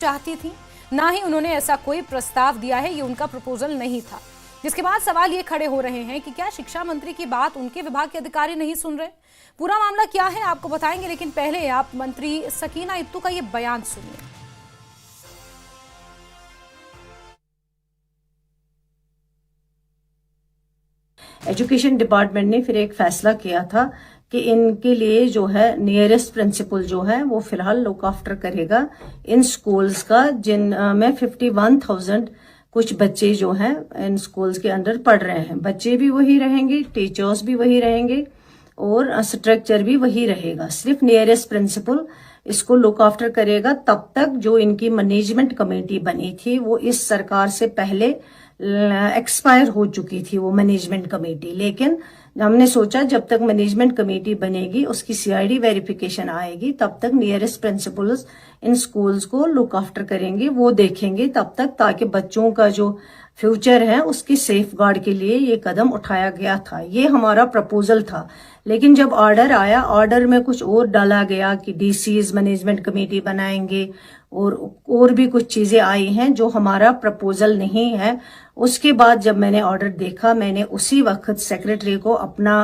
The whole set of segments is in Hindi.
चाहती थी, ना ही उन्होंने ऐसा कोई प्रस्ताव दिया है, ये उनका प्रपोजल नहीं था। जिसके बाद सवाल ये खड़े हो रहे हैं कि क्या शिक्षा मंत्री की बात उनके विभाग के अधिकारी नहीं सुन रहे? पूरा मामला क्या है आपको बताएंगे, लेकिन पहले आप मंत्री सकीना इत्तू का ये बयान सुनिए। एजुकेशन डिपार्टमेंट ने फिर एक फैसला किया था कि इनके लिए जो है नियरेस्ट प्रिंसिपल जो है वो फिलहाल लुक आफ्टर करेगा इन स्कूल्स का, जिन में 51,000 कुछ बच्चे जो हैं इन स्कूल्स के अंदर पढ़ रहे हैं। बच्चे भी वही रहेंगे, टीचर्स भी वही रहेंगे और स्ट्रक्चर भी वही रहेगा। सिर्फ नियरेस्ट प्रिंसिपल इसको लुक आफ्टर करेगा। तब तक जो इनकी मैनेजमेंट कमेटी बनी थी वो इस सरकार से पहले एक्सपायर हो चुकी थी वो मैनेजमेंट कमेटी, लेकिन हमने सोचा जब तक मैनेजमेंट कमेटी बनेगी उसकी सीआईडी वेरिफिकेशन आएगी तब तक नियरेस्ट प्रिंसिपल्स इन स्कूल्स को लुक आफ्टर करेंगे, वो देखेंगे तब तक, ताकि बच्चों का जो फ्यूचर है उसकी सेफ गार्ड के लिए ये कदम उठाया गया था। ये हमारा प्रपोजल था, लेकिन जब ऑर्डर आया, ऑर्डर में कुछ और डाला गया कि डीसीज मैनेजमेंट कमेटी बनाएंगे और भी कुछ चीजें आई हैं जो हमारा प्रपोजल नहीं है। उसके बाद जब मैंने ऑर्डर देखा, मैंने उसी वक्त सेक्रेटरी को अपना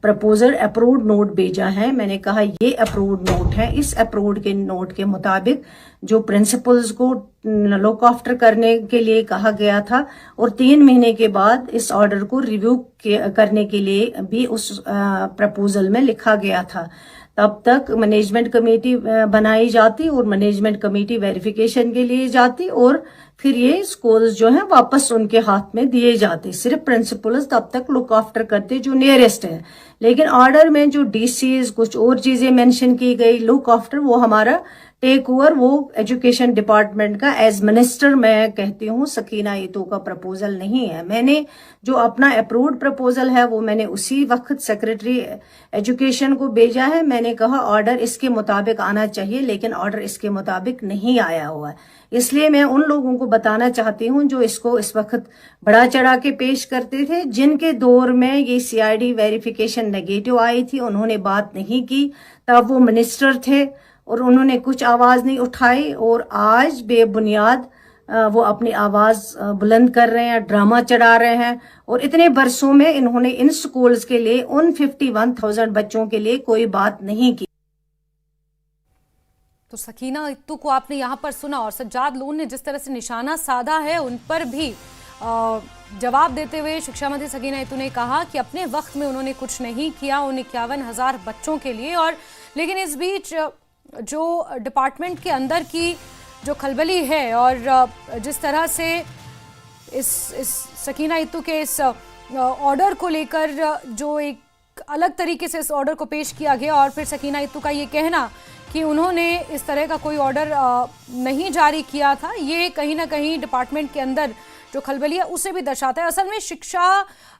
प्रपोजल अप्रूव्ड नोट भेजा है। मैंने कहा ये अप्रूव्ड नोट है, इस अप्रूव्ड के नोट के मुताबिक जो प्रिंसिपल्स को लुक आफ्टर करने के लिए कहा गया था और 3 महीने के बाद इस ऑर्डर को रिव्यू करने के लिए भी उस प्रपोजल में लिखा गया था। तब तक मैनेजमेंट कमेटी बनाई जाती और मैनेजमेंट कमेटी वेरिफिकेशन के लिए जाती और फिर ये स्कूल्स जो हैं वापस उनके हाथ में दिए जाते। सिर्फ प्रिंसिपल्स तब तक लुक आफ्टर करते जो नियरेस्ट है, लेकिन ऑर्डर में जो डीसीज कुछ और चीजें मेंशन की गई लुक आफ्टर, वो हमारा टेक ओवर वो एजुकेशन डिपार्टमेंट का एज मिनिस्टर मैं कहती हूँ सकीना इत्तू का प्रपोजल नहीं है। मैंने जो अपना अप्रूव्ड प्रपोजल है वो मैंने उसी वक्त सेक्रेटरी एजुकेशन को भेजा है। मैंने कहा ऑर्डर इसके मुताबिक आना चाहिए, लेकिन ऑर्डर इसके मुताबिक नहीं आया हुआ है। इसलिए मैं उन लोगों को बताना चाहती हूँ जो इसको इस वक्त बढ़ा चढ़ा के पेश करते थे, जिनके दौर में ये सीआईडी वेरिफिकेशन नेगेटिव आई थी, उन्होंने बात नहीं की, तब वो मिनिस्टर थे और उन्होंने कुछ आवाज नहीं उठाई, और आज बेबुनियाद वो अपनी आवाज बुलंद कर रहे हैं, ड्रामा चढ़ा रहे हैं। और इतने बरसों में इन्होंने इन स्कूल्स के लिए, उन 51,000 बच्चों के लिए कोई बात नहीं की। तो सकीना इत्तू को आपने यहाँ पर सुना, और सज्जाद लोन ने जिस तरह से निशाना साधा है उन पर भी जवाब देते हुए शिक्षा मंत्री सकीना इत्तू ने कहा कि अपने वक्त में उन्होंने कुछ नहीं किया उन 51,000 बच्चों के लिए। और लेकिन इस बीच जो डिपार्टमेंट के अंदर की जो खलबली है और जिस तरह से इस सकीना इत्तू के इस ऑर्डर को लेकर जो एक अलग तरीके से इस ऑर्डर को पेश किया गया, और फिर सकीना इत्तू का ये कहना कि उन्होंने इस तरह का कोई ऑर्डर नहीं जारी किया था, ये कहीं ना कहीं डिपार्टमेंट के अंदर जो खलबली है उसे भी दर्शाता है। असल में शिक्षा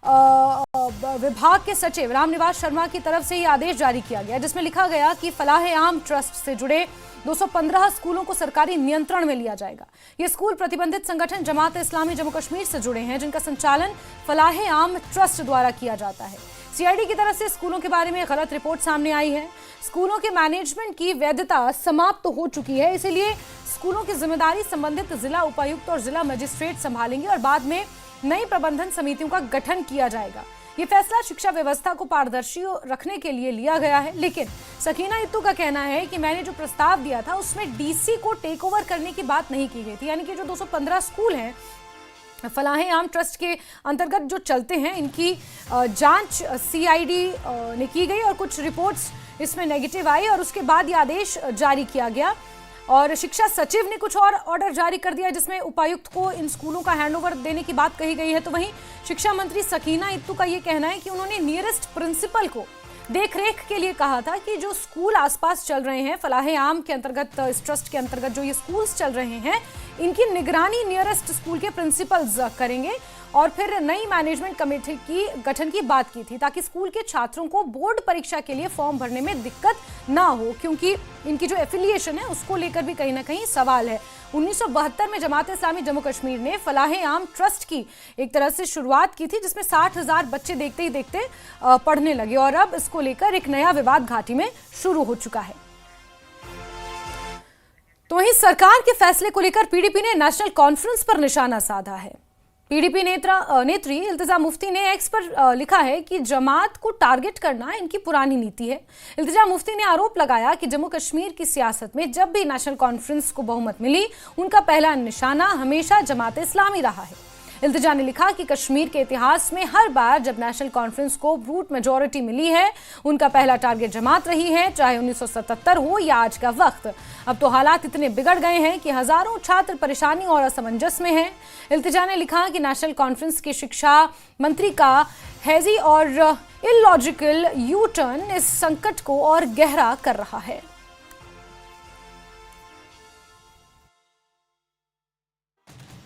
विभाग के सचिव रामनिवास शर्मा की तरफ से ये आदेश जारी किया गया, जिसमें लिखा गया कि फलाह-ए-आम ट्रस्ट से जुड़े 215 स्कूलों को सरकारी नियंत्रण में लिया जाएगा। ये स्कूल प्रतिबंधित संगठन जमात-ए-इस्लामी जम्मू कश्मीर से जुड़े हैं, जिनका संचालन फलाह-ए-आम ट्रस्ट द्वारा किया जाता है। सीआईडी की तरफ से स्कूलों के बारे में गलत रिपोर्ट सामने आई है। स्कूलों के मैनेजमेंट की वैधता समाप्त हो चुकी है, इसीलिए स्कूलों की जिम्मेदारी संबंधित जिला उपायुक्त और जिला मजिस्ट्रेट संभालेंगे और बाद में नई प्रबंधन समितियों का गठन किया जाएगा। ये फैसला शिक्षा व्यवस्था को पारदर्शी रखने के लिए लिया गया है, लेकिन सकीना इत्तू का कहना है कि मैंने जो प्रस्ताव दिया था उसमें डीसी को टेक ओवर करने की बात नहीं की गई थी। यानी कि जो 215 स्कूल हैं फलाह-ए-आम ट्रस्ट के अंतर्गत जो चलते हैं, इनकी जांच सीआईडी ने की गई और कुछ रिपोर्ट्स इसमें नेगेटिव आई और उसके बाद ये आदेश जारी किया गया। और शिक्षा सचिव ने कुछ और ऑर्डर जारी कर दिया जिसमें उपायुक्त को इन स्कूलों का हैंडओवर देने की बात कही गई है। तो वहीं शिक्षा मंत्री सकीना इत्तू का ये कहना है कि उन्होंने नियरेस्ट प्रिंसिपल को देखरेख के लिए कहा था कि जो स्कूल आसपास चल रहे हैं फलाह-ए-आम के अंतर्गत, इस ट्रस्ट के अंतर्गत जो ये स्कूल्स चल रहे हैं, इनकी निगरानी नियरेस्ट स्कूल के प्रिंसिपल्स करेंगे। और फिर नई मैनेजमेंट कमेटी की गठन की बात की थी ताकि स्कूल के छात्रों को बोर्ड परीक्षा के लिए फॉर्म भरने में दिक्कत ना हो, क्योंकि इनकी जो एफिलिएशन है उसको लेकर भी कहीं ना कहीं सवाल है। 1972 में जमात-ए-इस्लामी जम्मू कश्मीर ने फलाह-ए-आम ट्रस्ट की एक तरह से शुरुआत की थी, जिसमें 60,000 बच्चे देखते ही देखते पढ़ने लगे और अब इसको लेकर एक नया विवाद घाटी में शुरू हो चुका है। तो वहीं सरकार के फैसले को लेकर पीडीपी ने नेशनल कॉन्फ्रेंस पर निशाना साधा है। पीडीपी नेत्री इल्तिजा मुफ्ती ने एक्स पर लिखा है कि जमात को टारगेट करना इनकी पुरानी नीति है। इल्तिजा मुफ्ती ने आरोप लगाया कि जम्मू कश्मीर की सियासत में जब भी नेशनल कॉन्फ्रेंस को बहुमत मिली, उनका पहला निशाना हमेशा जमात इस्लामी रहा है। इल्तिजा ने लिखा कि कश्मीर के इतिहास में हर बार जब नेशनल कॉन्फ्रेंस को वोट मेजॉरिटी मिली है, उनका पहला टारगेट जमात रही है, चाहे 1977 हो या आज का वक्त। अब तो हालात इतने बिगड़ गए हैं कि हजारों छात्र परेशानी और असमंजस में हैं। इल्तिजा ने लिखा कि नेशनल कॉन्फ्रेंस की शिक्षा मंत्री का हैजी और इलॉजिकल यू टर्न इस संकट को और गहरा कर रहा है।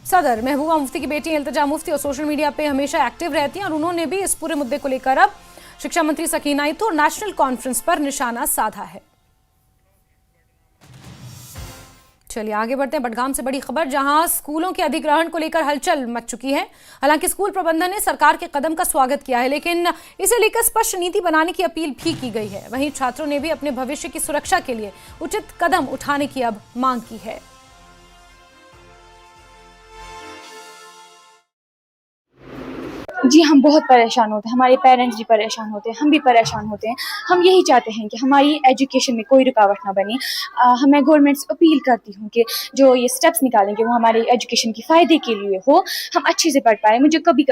सदर महबूबा मुफ्ती की बेटी इल्तिजा मुफ्ती और सोशल मीडिया पे हमेशा एक्टिव रहती हैं और उन्होंने भी इस पूरे मुद्दे को लेकर अब शिक्षा मंत्री सकीना इत्तू और नेशनल कॉन्फ्रेंस पर निशाना साधा है। चलिए आगे बढ़ते हैं। बडगाम से बड़ी खबर, जहां स्कूलों के अधिग्रहण को लेकर हलचल मच चुकी है। हालांकि स्कूल प्रबंधन ने सरकार के कदम का स्वागत किया है, लेकिन इसे लेकर स्पष्ट नीति बनाने की अपील भी की गई है। वहीं छात्रों ने भी अपने भविष्य की सुरक्षा के लिए उचित कदम उठाने की अब मांग की है। जी हम बहुत परेशान होते हैं, हमारे पेरेंट्स भी परेशान होते हैं, हम भी परेशान होते हैं। हम यही चाहते हैं कि हमारी एजुकेशन में कोई रुकावट ना बने। मैं गवर्नमेंट से अपील करती हूँ कि जो ये स्टेप्स निकालेंगे वो हमारे एजुकेशन के फ़ायदे के लिए हो, हम अच्छे से पढ़ पाए। मुझे कभी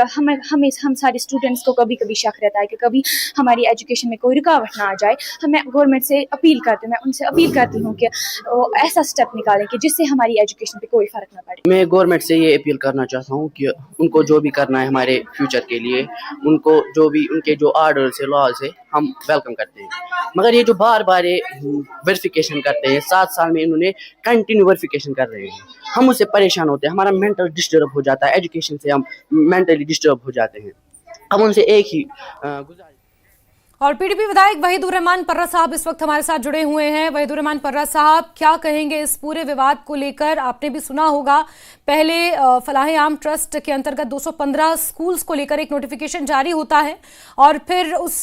हम सारे स्टूडेंट्स को कभी कभी शक रहता है कि कभी हमारी एजुकेशन में कोई रुकावट ना आ जाए। मैं गवर्नमेंट से अपील करती हूँ, मैं उनसे अपील करती हूँ कि वो ऐसा स्टेप निकालें कि जिससे हमारी एजुकेशन पर कोई फ़र्क ना पड़े। मैं गवर्नमेंट से ये अपील करना चाहता हूँ कि उनको जो भी करना है हमारे फ्यूचर के लिए, उनको जो भी उनके जो आर्डर्स है, लॉज है, हम वेलकम करते हैं। मगर ये जो बार बार ये वेरिफिकेशन करते हैं, 7 साल में इन्होंने कंटिन्यू वेरिफिकेशन कर रहे हैं, हम उससे परेशान होते हैं। हमारा मेंटल डिस्टर्ब हो जाता है, एजुकेशन से हम मेंटली डिस्टर्ब हो जाते हैं। हम उनसे एक ही गुजारिश। और पीडीपी विधायक वहीदुर रहमान पर्रा साहब इस वक्त हमारे साथ जुड़े हुए हैं। वहीदुर रहमान पर्रा साहब, क्या कहेंगे इस पूरे विवाद को लेकर? आपने भी सुना होगा, पहले फलाह आम ट्रस्ट के अंतर्गत 215 स्कूल्स को लेकर एक नोटिफिकेशन जारी होता है और फिर उस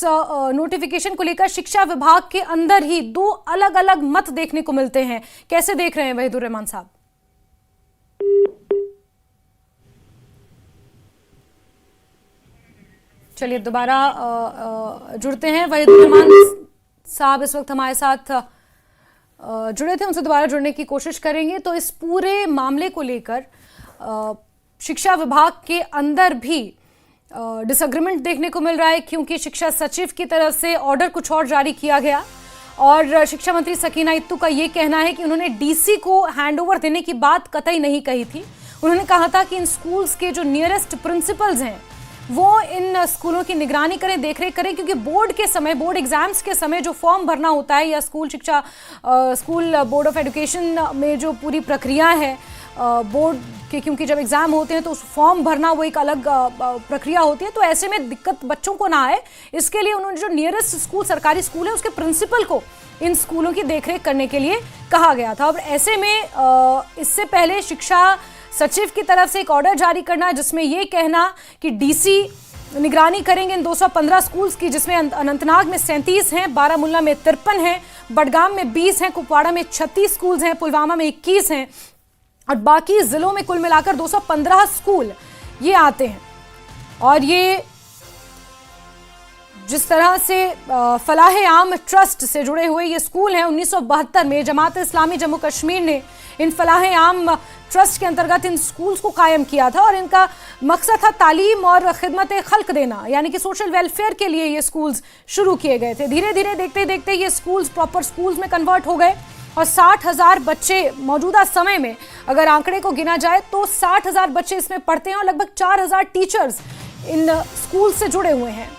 नोटिफिकेशन को लेकर शिक्षा विभाग के अंदर ही 2 अलग अलग मत देखने को मिलते हैं। कैसे देख रहे हैं वहीदुर रहमान साहब? चलिए दोबारा जुड़ते हैं। वहीदुर रहमान साहब इस वक्त हमारे साथ जुड़े थे, उनसे दोबारा जुड़ने की कोशिश करेंगे। तो इस पूरे मामले को लेकर शिक्षा विभाग के अंदर भी डिसएग्रीमेंट देखने को मिल रहा है, क्योंकि शिक्षा सचिव की तरफ से ऑर्डर कुछ और जारी किया गया और शिक्षा मंत्री सकीना इत्तू का ये कहना है कि उन्होंने डीसी को हैंडओवर देने की बात कतई नहीं कही थी। उन्होंने कहा था कि इन स्कूल्स के जो नियरेस्ट प्रिंसिपल्स हैं वो इन स्कूलों की निगरानी करें, देखरेख करें, क्योंकि बोर्ड एग्जाम्स के समय जो फॉर्म भरना होता है या स्कूल बोर्ड ऑफ एजुकेशन में जो पूरी प्रक्रिया है बोर्ड के, क्योंकि जब एग्जाम होते हैं तो उस फॉर्म भरना वो एक अलग प्रक्रिया होती है। तो ऐसे में दिक्कत बच्चों को ना आए, इसके लिए उन्होंने जो नियरेस्ट स्कूल सरकारी स्कूल है उसके प्रिंसिपल को इन स्कूलों की देखरेख करने के लिए कहा गया था। और ऐसे में इससे पहले शिक्षा सचिव की तरफ से एक ऑर्डर जारी करना जिसमें यह कहना कि डीसी निगरानी करेंगे इन 215 स्कूल्स की, जिसमें अनंतनाग में 37 हैं, बारामुल्ला में 53 हैं, बडगाम में 20 हैं, कुपवाड़ा में 36 स्कूल्स हैं, पुलवामा में 21 हैं और बाकी जिलों में कुल मिलाकर 215 स्कूल ये आते हैं। और ये जिस तरह से फलाह आम ट्रस्ट से जुड़े हुए ये स्कूल हैं, 1972 में जमात इस्लामी जम्मू कश्मीर ने इन फलाह आम ट्रस्ट के अंतर्गत इन स्कूल्स को कायम किया था और इनका मकसद था तालीम और खिदमत खल्क देना, यानी कि सोशल वेलफेयर के लिए ये स्कूल्स शुरू किए गए थे। धीरे धीरे देखते देखते ये स्कूल्स प्रॉपर स्कूल्स में कन्वर्ट हो गए और 60,000 बच्चे मौजूदा समय में, अगर आंकड़े को गिना जाए तो 60,000 बच्चे इसमें पढ़ते हैं और लगभग 4,000 टीचर्स इन स्कूल से जुड़े हुए हैं।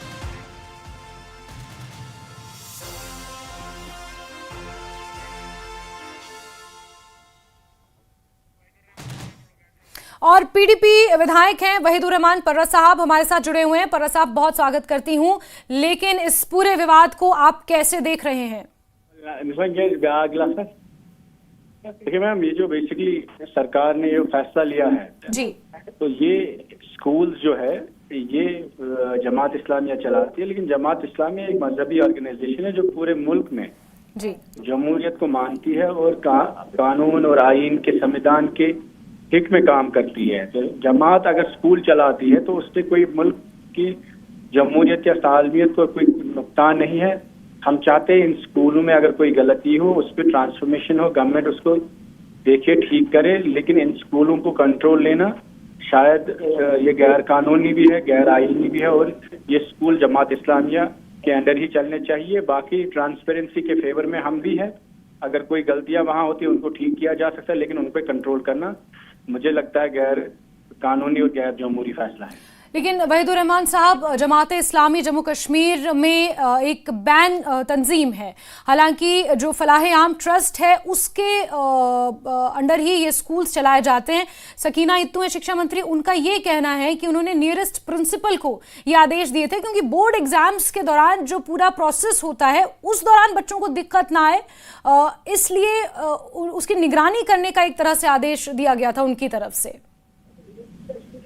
और पीडीपी विधायक हैं वहीदुर रहमान पर्रा साहब हमारे साथ जुड़े हुए हैं। पर्रा साहब, बहुत स्वागत करती हूं, लेकिन इस पूरे विवाद को आप कैसे देख रहे हैं? देखिए मैम, ये जो बेसिकली सरकार ने ये फैसला लिया है जी, तो ये स्कूल्स जो है ये जमात इस्लामिया चलाती है, लेकिन जमात इस्लामिया एक मजहबी ऑर्गेनाइजेशन है जो पूरे मुल्क में जी। जमहूरियत को मानती है और कानून और आईन के संविधान के हित में काम करती है। तो जमात अगर स्कूल चलाती है तो उससे कोई मुल्क की जमहूरियत या सालमियत को कोई नुकसान नहीं है। हम चाहते हैं इन स्कूलों में अगर कोई गलती हो, उस पर ट्रांसफॉर्मेशन हो, गवर्नमेंट उसको देखे, ठीक करे, लेकिन इन स्कूलों को कंट्रोल लेना शायद ये गैर कानूनी भी है, गैर आईनी भी है, और ये स्कूल जमात इस्लामिया के अंडर ही चलने चाहिए। बाकी ट्रांसपेरेंसी के फेवर में हम भी हैं। अगर कोई गलतियां वहां होती है उनको ठीक किया जा सकता है, लेकिन उन पर कंट्रोल करना मुझे लगता है गैर कानूनी और गैर जमहूरी फैसला है। लेकिन वहीदुर रहमान साहब, जमात इस्लामी जम्मू कश्मीर में एक बैन तंजीम है, हालांकि जो फलाह आम ट्रस्ट है उसके अंडर ही ये स्कूल्स चलाए जाते हैं। सकीना इत्तू है शिक्षा मंत्री, उनका ये कहना है कि उन्होंने नियरेस्ट प्रिंसिपल को ये आदेश दिए थे क्योंकि बोर्ड एग्जाम्स के दौरान जो पूरा प्रोसेस होता है उस दौरान बच्चों को दिक्कत ना आए, इसलिए उसकी निगरानी करने का एक तरह से आदेश दिया गया था उनकी तरफ से।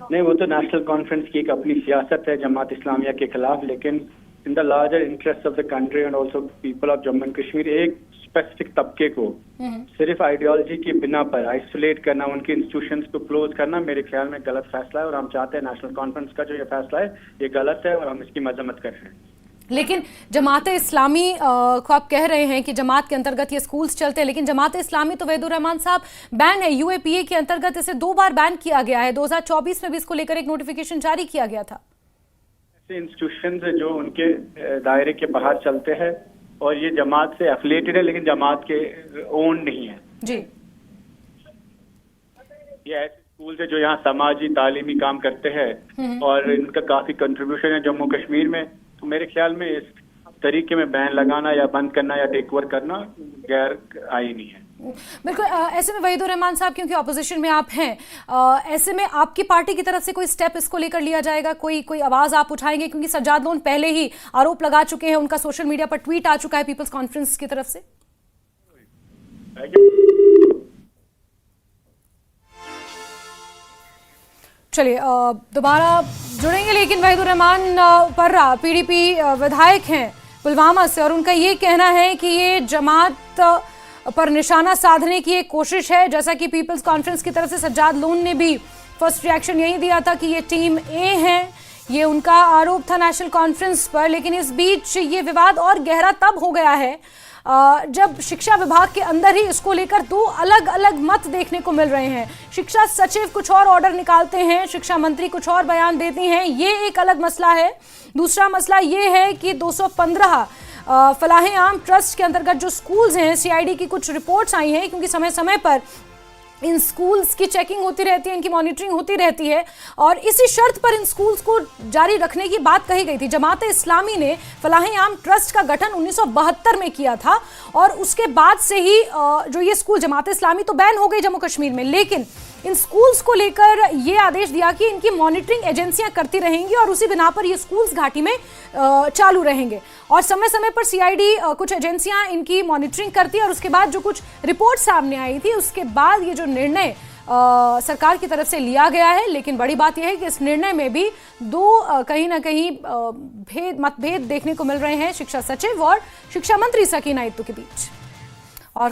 नहीं, वो तो नेशनल कॉन्फ्रेंस की एक अपनी सियासत है जमात इस्लामिया के खिलाफ, लेकिन in the larger interest of the country and also people of Jammu and Kashmir एक स्पेसिफिक तबके को सिर्फ आइडियोलॉजी के बिना पर आइसोलेट करना, उनके इंस्टीट्यूशंस को क्लोज करना मेरे ख्याल में गलत फैसला है। और हम चाहते हैं नेशनल कॉन्फ्रेंस का जो ये फैसला है ये गलत है और हम इसकी मजम्मत कर रहे हैं। लेकिन जमात इस्लामी को आप कह रहे हैं कि जमात के अंतर्गत ये स्कूल्स चलते हैं, लेकिन जमात इस्लामी तो वहीदुर रहमान साहब बैन है, यूएपीए के अंतर्गत इसे 2 बार बैन किया गया है। 2024 में भी इसको लेकर एक नोटिफिकेशन जारी किया गया था। ऐसे इंस्टीट्यूशंस जो उनके दायरे के बाहर चलते हैं और ये जमात से एफिलिएटेड है लेकिन जमात के ओन नहीं है जी। ये ऐसे स्कूल है जो यहाँ समाजी तालीमी काम करते हैं और इनका काफी कंट्रीब्यूशन है जम्मू कश्मीर में। तो मेरे ख्याल में इस तरीके में बैन लगाना या बंद करना या टेक ओवर करना गैर आईनी है। बिल्कुल। ऐसे में वहीदुर रहमान साहब, क्योंकि ऑपोजिशन में आप हैं, ऐसे में आपकी पार्टी की तरफ से कोई स्टेप इसको लेकर लिया जाएगा, कोई आवाज आप उठाएंगे? क्योंकि सज्जाद लोन पहले ही आरोप लगा चुके हैं, उनका सोशल मीडिया पर ट्वीट आ चुका है पीपल्स कॉन्फ्रेंस की तरफ से। चलिए दोबारा जुड़ेंगे, लेकिन वहीदुर रहमान पर्रा पीडीपी विधायक हैं पुलवामा से, और उनका ये कहना है कि ये जमात पर निशाना साधने की एक कोशिश है। जैसा कि पीपल्स कॉन्फ्रेंस की तरफ से सज्जाद लोन ने भी फर्स्ट रिएक्शन यही दिया था कि ये टीम ए है, ये उनका आरोप था नेशनल कॉन्फ्रेंस पर। लेकिन इस बीच ये विवाद और गहरा तब हो गया है जब शिक्षा विभाग के अंदर ही इसको लेकर 2 अलग अलग मत देखने को मिल रहे हैं। शिक्षा सचिव कुछ और ऑर्डर निकालते हैं, शिक्षा मंत्री कुछ और बयान देती हैं, ये एक अलग मसला है। दूसरा मसला ये है कि 215 फलाह आम ट्रस्ट के अंतर्गत जो स्कूल्स हैं, सीआईडी की कुछ रिपोर्ट्स आई हैं, क्योंकि समय समय पर इन स्कूल्स की चेकिंग होती रहती है, इनकी मॉनिटरिंग होती रहती है, और इसी शर्त पर इन स्कूल्स को जारी रखने की बात कही गई थी। जमात इस्लामी ने फलाह आम ट्रस्ट का गठन 1972 में किया था और उसके बाद से ही जो ये स्कूल जमात इस्लामी तो बैन हो गई जम्मू कश्मीर में, लेकिन इन स्कूल्स को लेकर ये आदेश दिया कि इनकी मॉनिटरिंग एजेंसियां करती रहेंगी और उसी बिना पर ये स्कूल्स घाटी में चालू रहेंगे। और समय समय पर सीआईडी कुछ एजेंसियां इनकी मॉनिटरिंग करती है और उसके बाद जो कुछ रिपोर्ट सामने आई थी उसके बाद ये जो निर्णय सरकार की तरफ से लिया गया है। लेकिन बड़ी बात यह है कि इस निर्णय में भी 2 कहीं ना कहीं मतभेद देखने को मिल रहे हैं शिक्षा सचिव और शिक्षा मंत्री सकीना इत्तू के बीच। और